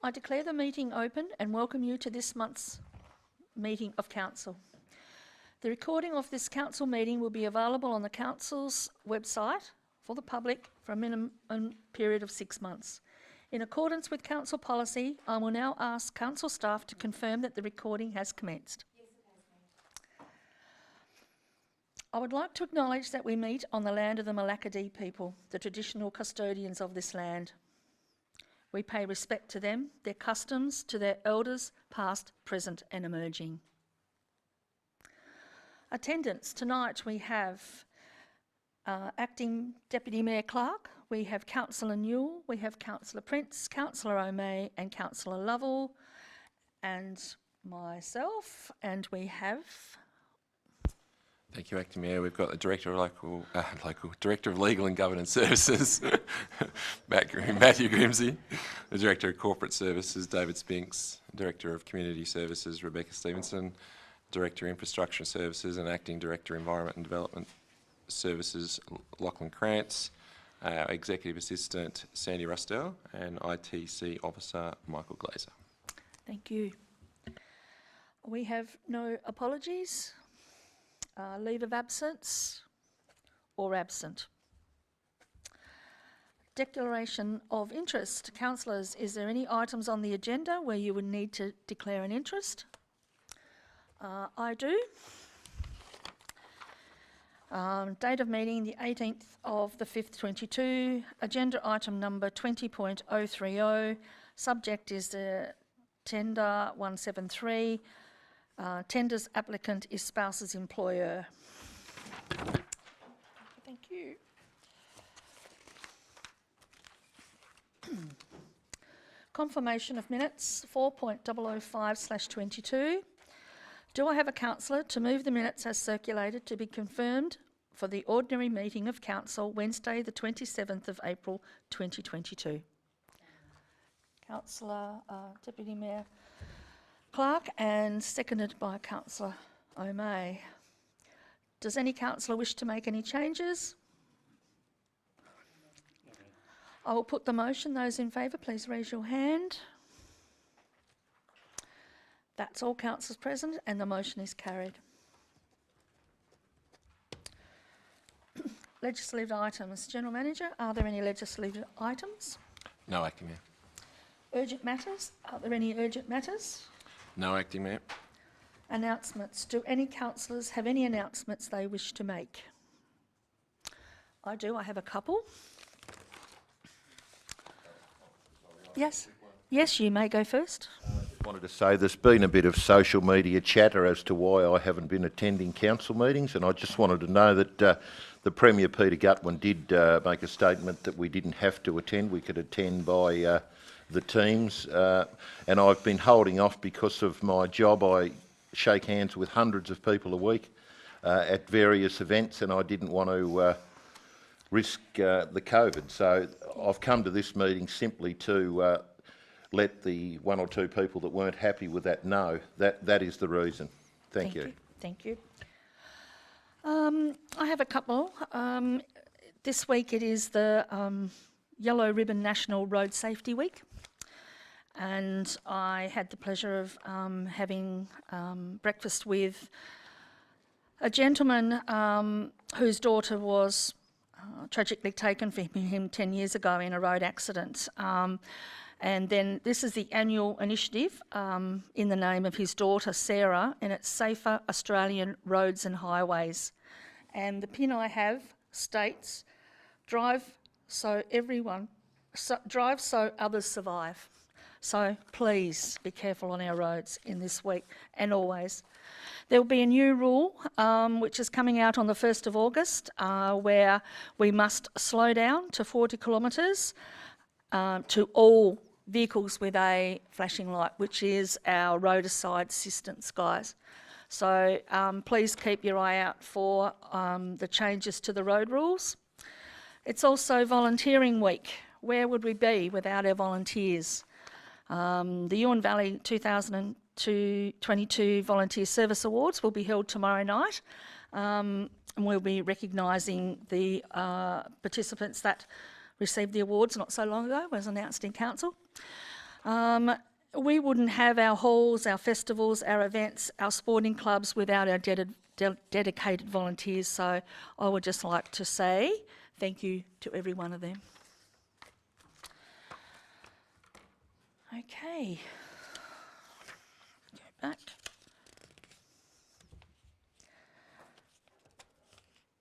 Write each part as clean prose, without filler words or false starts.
I declare the meeting open and welcome you to this month's meeting of Council. The recording of this Council meeting will be available on the Council's website for the public for a minimum period of 6 months. In accordance with Council policy, I will now ask Council staff to confirm that the recording has commenced. Yes, it has, ma'am. I would like to acknowledge that we meet on the land of the Malacadee people, the traditional custodians of this land. We pay respect to them, their customs, to their elders, past, present and emerging. Attendance tonight we have Acting Deputy Mayor Clark, we have Councillor Newell, we have Councillor Prince, Councillor O'May and Councillor Lovell and myself, and we have... Thank you, Acting Mayor. We've got the Director of Legal and Governance Services, Matthew Grimsey, the Director of Corporate Services, David Spinks, Director of Community Services, Rebecca Stevenson, Director of Infrastructure Services and Acting Director Environment and Development Services, Lachlan Krantz, our Executive Assistant, Sandy Rustell, and ITC Officer, Michael Glazer. Thank you. We have no apologies. Leave of absence or absent. Declaration of interest. Councillors, is there any items on the agenda where you would need to declare an interest? I do. Date of meeting the 18th of the 5th 22. Agenda item number 20.030. Subject is the tender 173. Tender's applicant is spouse's employer. Thank you. Confirmation of minutes 4.005/22. Do I have a councillor to move the minutes as circulated to be confirmed for the ordinary meeting of Council Wednesday the 27th of April 2022? Councillor Deputy Mayor Clark and seconded by Councillor O'May. Does any councillor wish to make any changes? I will put the motion. Those in favour, please raise your hand. That's all councillors present and the motion is carried. Legislative items. General Manager, are there any legislative items? No, Acting Mayor. Urgent matters. Are there any urgent matters? No, Acting Mayor. Announcements. Do any councillors have any announcements they wish to make? I do. I have a couple. Yes. Yes, you may go first. Wanted to say there's been a bit of social media chatter as to why I haven't been attending council meetings, and I just wanted to know that the Premier Peter Gutwin did make a statement that we didn't have to attend, we could attend by the teams, and I've been holding off because of my job. I shake hands with hundreds of people a week at various events, and I didn't want to risk the COVID, so I've come to this meeting simply to let the one or two people that weren't happy with that know that is the reason. Thank you. Thank you. I have a couple. This week it is the Yellow Ribbon National Road Safety Week, and I had the pleasure of having breakfast with a gentleman whose daughter was tragically taken from him 10 years ago in a road accident. And then this is the annual initiative in the name of his daughter, Sarah, and it's Safer Australian Roads and Highways. And the pin I have states, drive so others survive. So please be careful on our roads in this week and always. There will be a new rule which is coming out on the 1st of August where we must slow down to 40 kilometres to all vehicles with a flashing light, which is our road aside assistance guys. So please keep your eye out for the changes to the road rules. It's also volunteering week. Where would we be without our volunteers? The Yuan Valley 2022 Volunteer Service Awards will be held tomorrow night. And we'll be recognising the participants that received the awards not so long ago, was announced in council. We wouldn't have our halls, our festivals, our events, our sporting clubs without our dedicated volunteers. So I would just like to say thank you to every one of them. Okay. Go back.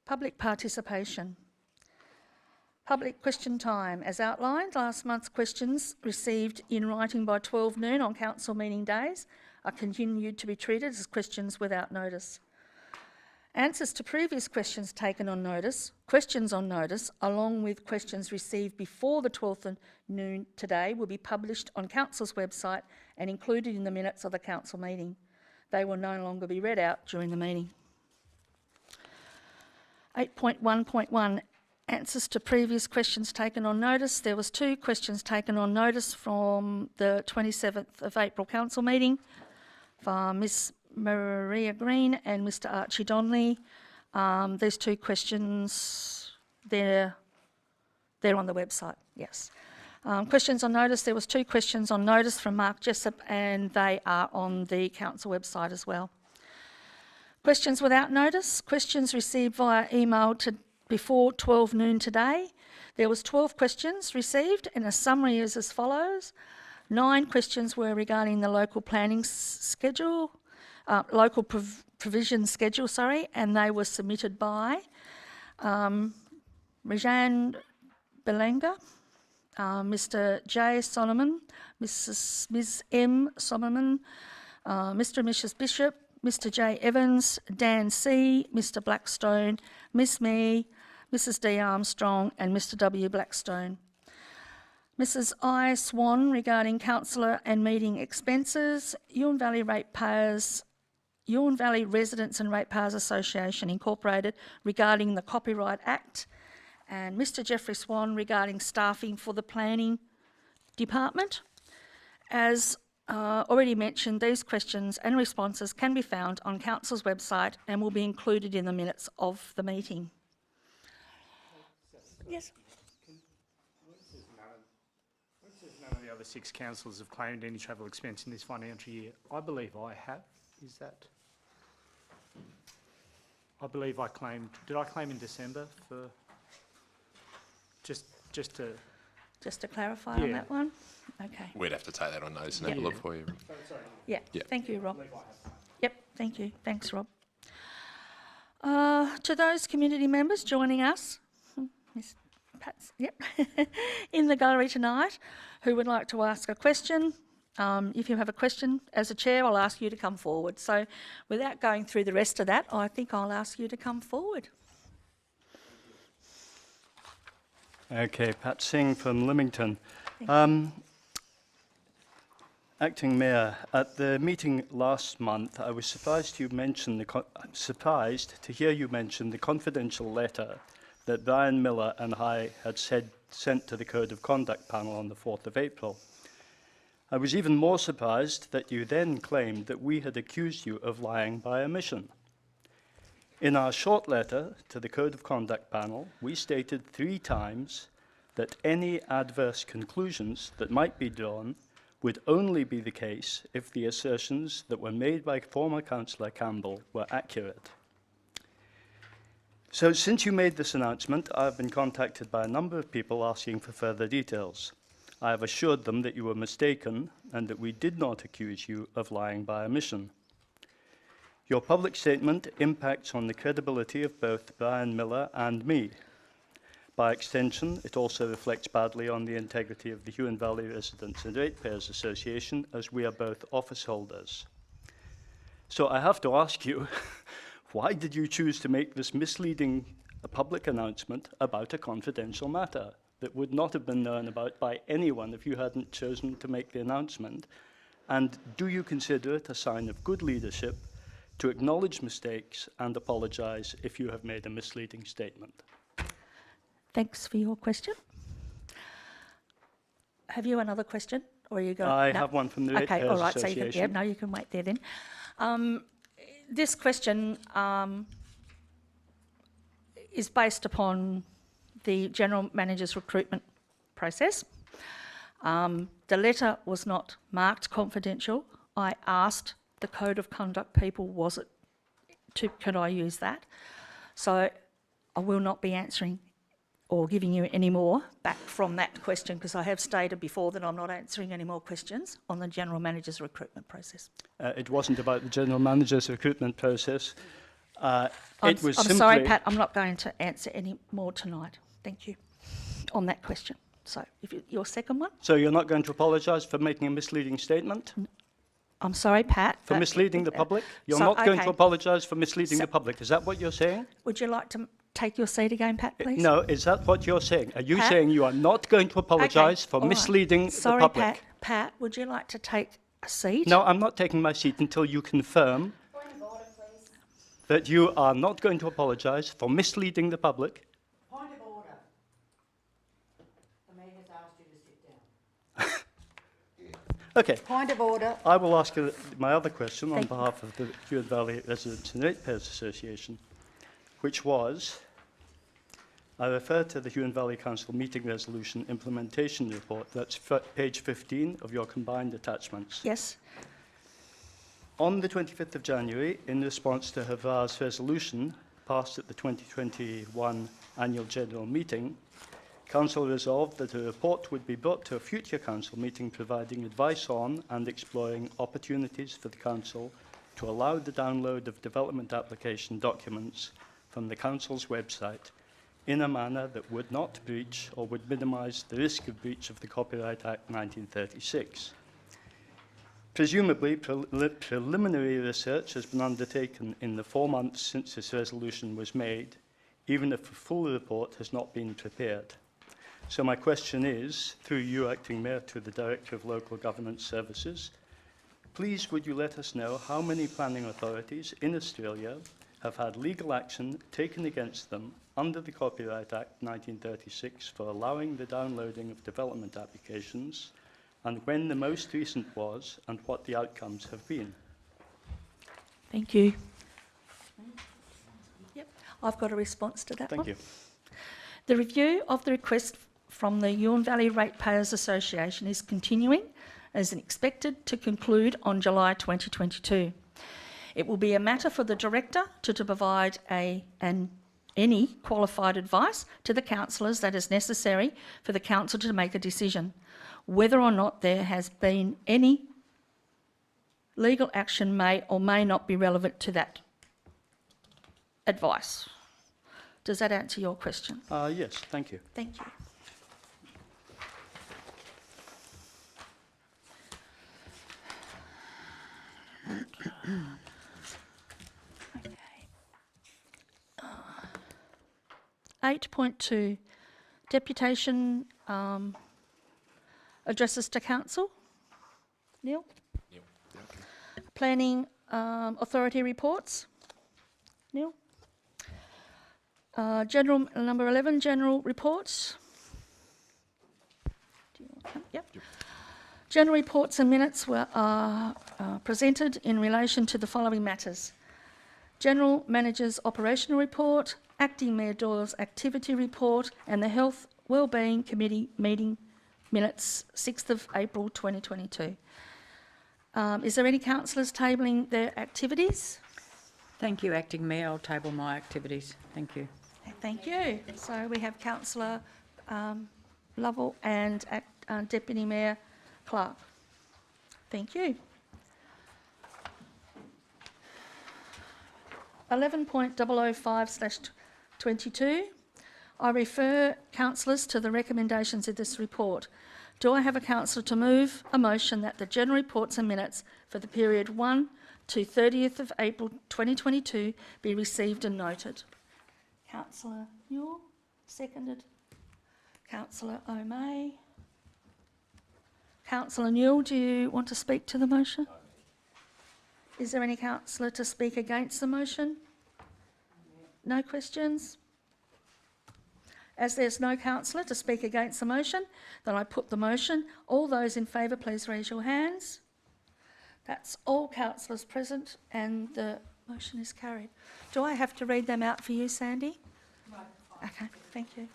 Public participation. Public question time. As outlined, last month's questions received in writing by 12 noon on council meeting days are continued to be treated as questions without notice. Answers to previous questions taken on notice, questions on notice, along with questions received before the 12th of noon today will be published on council's website and included in the minutes of the council meeting. They will no longer be read out during the meeting. 8.1.1 Answers to previous questions taken on notice. There was 2 questions taken on notice from the 27th of April council meeting from Miss Maria Green and Mr Archie Donnelly. These 2 questions, they're on the website, yes. Questions on notice, there was 2 questions on notice from Mark Jessup and they are on the council website as well. Questions without notice, questions received via email to before 12 noon today. There was 12 questions received and a summary is as follows. 9 questions were regarding the local planning schedule, local provision schedule, and they were submitted by Rajan Belanga, Mr J Solomon, Ms M Solomon, Mr and Mrs Bishop, Mr J Evans, Dan C, Mr Blackstone, Miss Me, Mrs D Armstrong and Mr W Blackstone. Mrs I Swan regarding councillor and meeting expenses, Yuan Valley Residents and Ratepayers Association Incorporated regarding the Copyright Act, and Mr Jeffrey Swan regarding staffing for the planning department. As already mentioned, these questions and responses can be found on council's website and will be included in the minutes of the meeting. Yes. None of the other 6 councillors have claimed any travel expense in this financial year. I believe I have. Is that? I believe I claimed. Did I claim in December for? Just to clarify on that one. Okay. We'd have to take that on notice and have a look for you. Sorry. Yeah. Yep. Thank you, Rob. I believe I have. Yep. Thank you. Thanks, Rob. To those community members joining us, Miss Pats, yep, in the gallery tonight, who would like to ask a question. If you have a question, as a chair, I'll ask you to come forward. So without going through the rest of that, I think I'll ask you to come forward. Okay, Pat Singh from Lymington. Acting Mayor, at the meeting last month, I was surprised to hear you mention the confidential letter that Brian Miller and I had sent to the Code of Conduct panel on the 4th of April. I was even more surprised that you then claimed that we had accused you of lying by omission. In our short letter to the Code of Conduct panel, we stated 3 times that any adverse conclusions that might be drawn would only be the case if the assertions that were made by former Councillor Campbell were accurate. So since you made this announcement, I've been contacted by a number of people asking for further details. I have assured them that you were mistaken and that we did not accuse you of lying by omission. Your public statement impacts on the credibility of both Brian Miller and me. By extension, it also reflects badly on the integrity of the Huon Valley Residents and Ratepayers Association, as we are both office holders. So I have to ask you, why did you choose to make this misleading public announcement about a confidential matter that would not have been known about by anyone if you hadn't chosen to make the announcement? And do you consider it a sign of good leadership to acknowledge mistakes and apologise if you have made a misleading statement? Thanks for your question. Have you another question? Or are you going? I have one from the Ratepayers all right, Association. so you can wait there then. This question is based upon the General Manager's recruitment process. The letter was not marked confidential. I asked the Code of Conduct people, could I use that? So I will not be answering or giving you any more back from that question, because I have stated before that I'm not answering any more questions on the General Manager's recruitment process. It wasn't about the General Manager's recruitment process. I'm Simply... sorry, Pat, I'm not going to answer any more tonight. Thank you on that question. So, your second one? So you're not going to apologise for making a misleading statement? I'm sorry, Pat. For misleading the public? You're So, not going to okay. apologise for misleading the public. Is that what you're saying? Would you like to take your seat again, Pat, please? No, is that what you're saying? Are you Pat? saying you are not going to apologise for all right. misleading Sorry, the public? Pat, would you like to take a seat? No, I'm not taking my seat until you confirm that you are not going to apologise for misleading the public. Point of order. The mayor has asked you to sit down. Okay, Point of order. I will ask my other question on Thank you. behalf of the Huon Valley Residents and Ratepayers Association, which was, I refer to the Huon Valley Council Meeting Resolution Implementation Report. That's page 15 of your combined attachments. Yes. On the 25th of January, in response to Havar's resolution passed at the 2021 Annual General Meeting, Council resolved that a report would be brought to a future Council meeting providing advice on and exploring opportunities for the Council to allow the download of development application documents from the Council's website in a manner that would not breach or would minimise the risk of breach of the Copyright Act 1936. Presumably, preliminary research has been undertaken in the 4 months since this resolution was made, even if a full report has not been prepared. So my question is, through you, Acting Mayor, to the Director of Local Governance Services, please would you let us know how many planning authorities in Australia have had legal action taken against them under the Copyright Act 1936 for allowing the downloading of development applications, and when the most recent was, and what the outcomes have been. Thank you. Yep, I've got a response to that one. Thank you. The review of the request from the Huon Valley Ratepayers Association is continuing, as expected to conclude on July 2022. It will be a matter for the Director to provide any qualified advice to the councillors that is necessary for the Council to make a decision. Whether or not there has been any legal action may or may not be relevant to that advice. Does that answer your question? Yes, thank you. Thank you. Okay. 8.2, deputation addresses to council. Neil? Planning authority reports. Neil? Number 11, general reports. Do you want, yep. General reports and minutes were presented in relation to the following matters: General Manager's operational report, Acting Mayor Doyle's activity report, and the Health Wellbeing Committee meeting minutes, 6th of April 2022. Is there any councillors tabling their activities? Thank you, Acting Mayor. I'll table my activities. Thank you. Thank you. So we have Councillor Lovell and Deputy Mayor Clark. Thank you. 11.005/22. I refer councillors to the recommendations of this report. Do I have a councillor to move a motion that the general reports and minutes for the period 1 to 30th of April 2022 be received and noted? Councillor Newell, seconded. Councillor O'May. Councillor Newell, do you want to speak to the motion? Is there any councillor to speak against the motion? No questions? As there's no councillor to speak against the motion, then I put the motion. All those in favour, please raise your hands. That's all councillors present, and the motion is carried. Do I have to read them out for you, Sandy? No. Okay, thank you.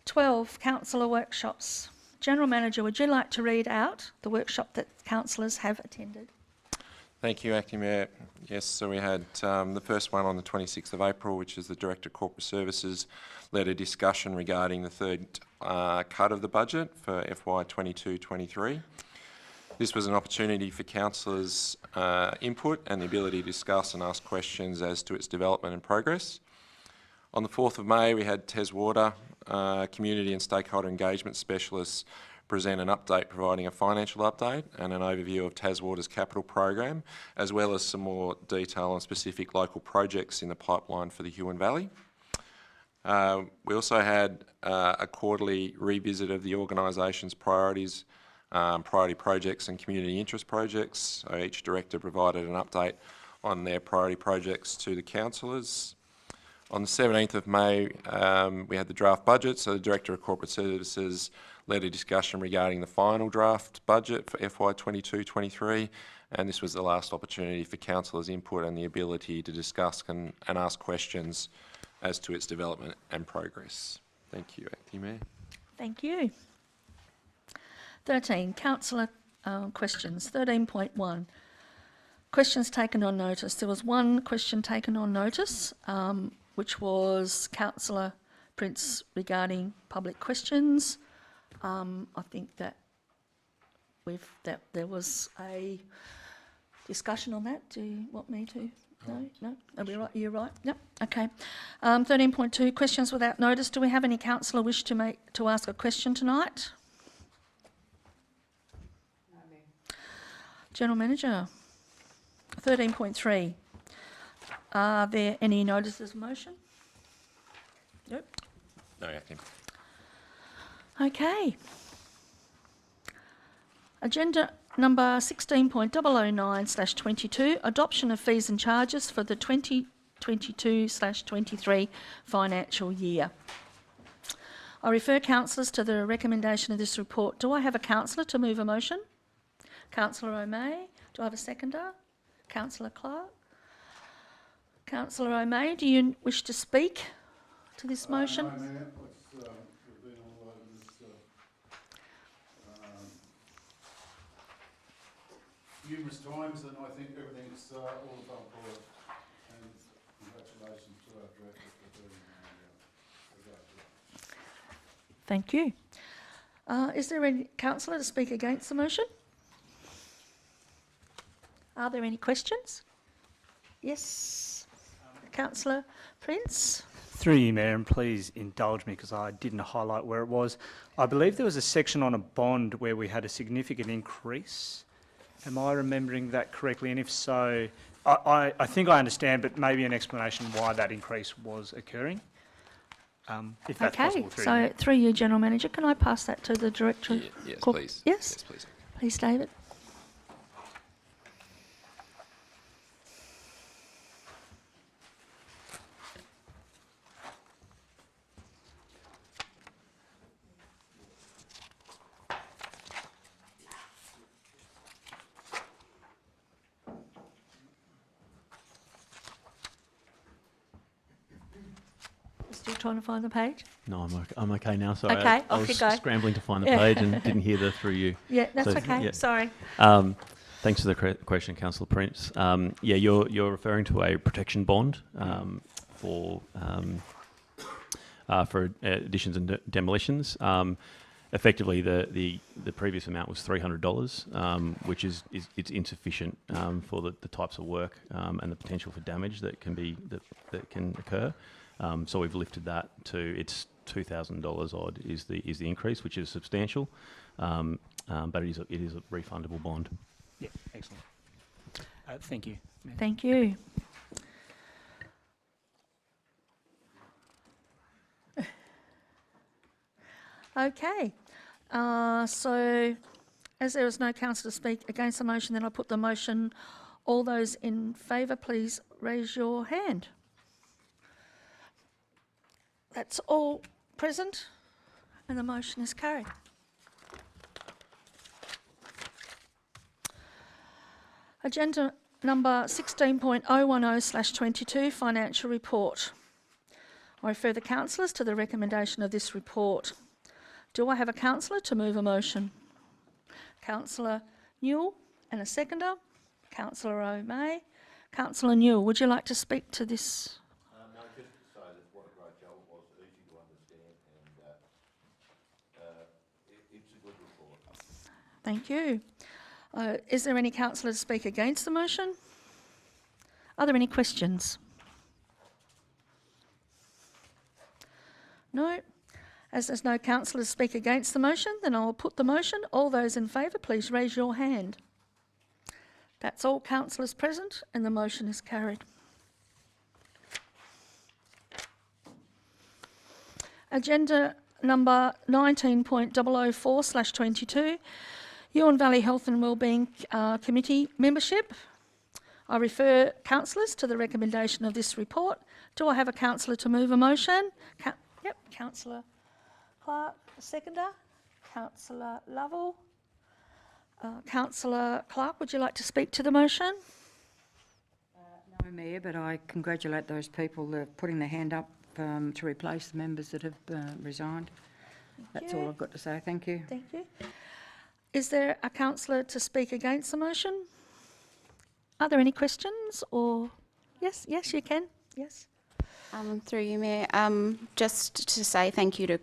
12, councillor workshops. General Manager, would you like to read out the workshop that councillors have attended? Thank you, Acting Mayor. Yes, so we had the first one on the 26th of April, which is the Director of Corporate Services, led a discussion regarding the third cut of the budget for FY 22-23. This was an opportunity for councillors' input and the ability to discuss and ask questions as to its development and progress. On the 4th of May, we had Tes Water, community and stakeholder engagement specialists, present an update providing a financial update and an overview of Taswater's capital program, as well as some more detail on specific local projects in the pipeline for the Huon Valley. We also had a quarterly revisit of the organisation's priorities, priority projects and community interest projects. So each director provided an update on their priority projects to the councillors. On the 17th of May, we had the draft budget, so the Director of Corporate Services led a discussion regarding the final draft budget for FY 22-23, and this was the last opportunity for councillors' input and the ability to discuss and ask questions as to its development and progress. Thank you, Acting Mayor. Thank you. 13, councillor questions. 13.1, questions taken on notice. There was one question taken on notice, which was Councillor Prince regarding public questions. I think that there was a discussion on that. Do you want me to? No? Are we right? You're right? Yep. Okay. 13.2, questions without notice. Do we have any councillor wish to ask a question tonight? No, ma'am. General Manager. 13.3. Are there any notices of motion? Nope. No, Acting. Okay. Agenda number 16.009/22, adoption of fees and charges for the 2022/23 financial year. I refer councillors to the recommendation of this report. Do I have a councillor to move a motion? Councillor O'May. Do I have a seconder? Councillor Clark. Councillor O'May, do you wish to speak to this motion? No, ma'am. We've been all over this numerous times, and I think everything's all above board. And congratulations to our director for doing that. Thank you. Is there any councillor to speak against the motion? Are there any questions? Yes. Councillor Prince? Through you, Mayor, and please indulge me because I didn't highlight where it was. I believe there was a section on a bond where we had a significant increase. Am I remembering that correctly? And if so, I think I understand, but maybe an explanation why that increase was occurring, if that's possible. Through you, General Manager, can I pass that to the Director? Yes, Corp- please. Yes? Yes, please. Please, David. Still trying to find the page? No, I'm okay now. Sorry, Okay, I off you was go. scrambling to find the page and didn't hear the through you. Yeah, that's So, okay. yeah. Sorry. Thanks for the question, Councillor Prince. Yeah, you're referring to a protection bond for additions and demolitions. Effectively, the previous amount was $300, which is it's insufficient for the types of work and the potential for damage that can occur. So we've lifted that to it's $2,000 odd is the increase, which is substantial, but it is a refundable bond. Yeah, excellent. Thank you, Mayor. Thank you. Okay. So as there is no councillor to speak against the motion, then I'll put the motion. All those in favour, please raise your hand. That's all present, and the motion is carried. Agenda number 16.010/22, financial report. I refer the councillors to the recommendation of this report. Do I have a councillor to move a motion? Councillor Newell, and a seconder. Councillor O'May. Councillor Newell, would you like to speak to this? No, just to say that what a great job it was, easy to understand, and it's a good report. Thank you. Is there any councillor to speak against the motion? Are there any questions? No. As there's no councillor to speak against the motion, then I will put the motion. All those in favour, please raise your hand. That's all councillors present, and the motion is carried. Agenda number 19.004/22, Huon Valley Health and Wellbeing Committee membership. I refer councillors to the recommendation of this report. Do I have a councillor to move a motion? Yep, Councillor Clark, a seconder. Councillor Lovell. Councillor Clark, would you like to speak to the motion? No, Mayor, but I congratulate those people that are putting their hand up to replace the members that have resigned. That's all I've got to say. Thank you. Thank you. Is there a councillor to speak against the motion? Are there any questions or? Yes, you can. Yes. Through you, Mayor, just to say thank you to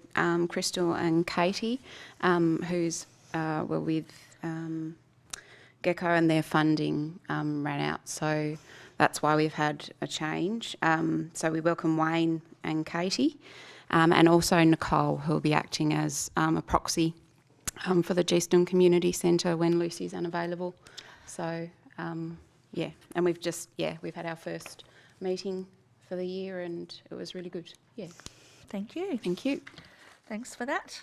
Crystal and Katie, who's were with Gecko, and their funding ran out, so that's why we've had a change. So we welcome Wayne and Katie, and also Nicole, who will be acting as a proxy for the Geeston Community Centre when Lucy's unavailable. So yeah, and we've had our first meeting for the year, and it was really good. Yeah. Thank you. Thank you. Thanks for that.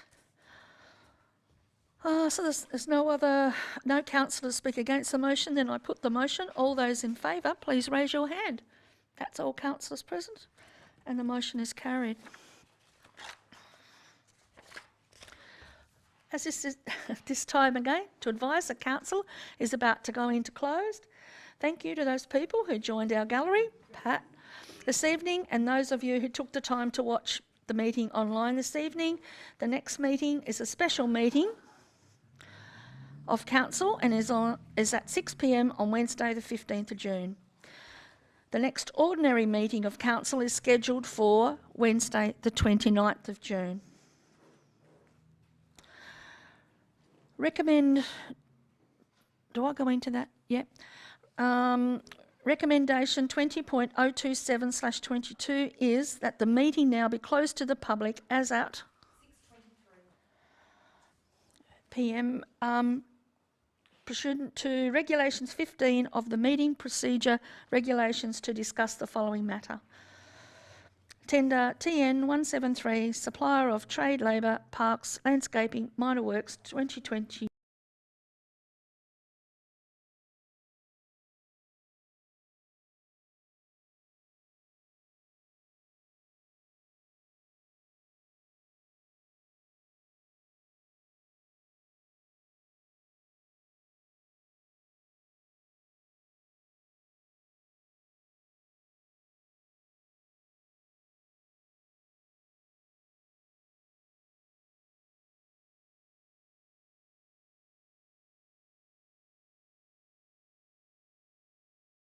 So there's no councillor to speak against the motion. Then I put the motion. All those in favour, please raise your hand. That's all councillors present, and the motion is carried. As this is this time again to advise the council is about to go into closed. Thank you to those people who joined our gallery, Pat, this evening, and those of you who took the time to watch the meeting online this evening. The next meeting is a special meeting of council and is at 6 p.m. on Wednesday the 15th of June. The next ordinary meeting of council is scheduled for Wednesday the 29th of June. Do I go into that? Yep. Recommendation 20.027/22 is that the meeting now be closed to the public as at 6:23 p.m. Pursuant to Regulations 15 of the Meeting Procedure Regulations to discuss the following matter. Tender TN 173, Supplier of Trade Labour, Parks, Landscaping, Minor Works 2020.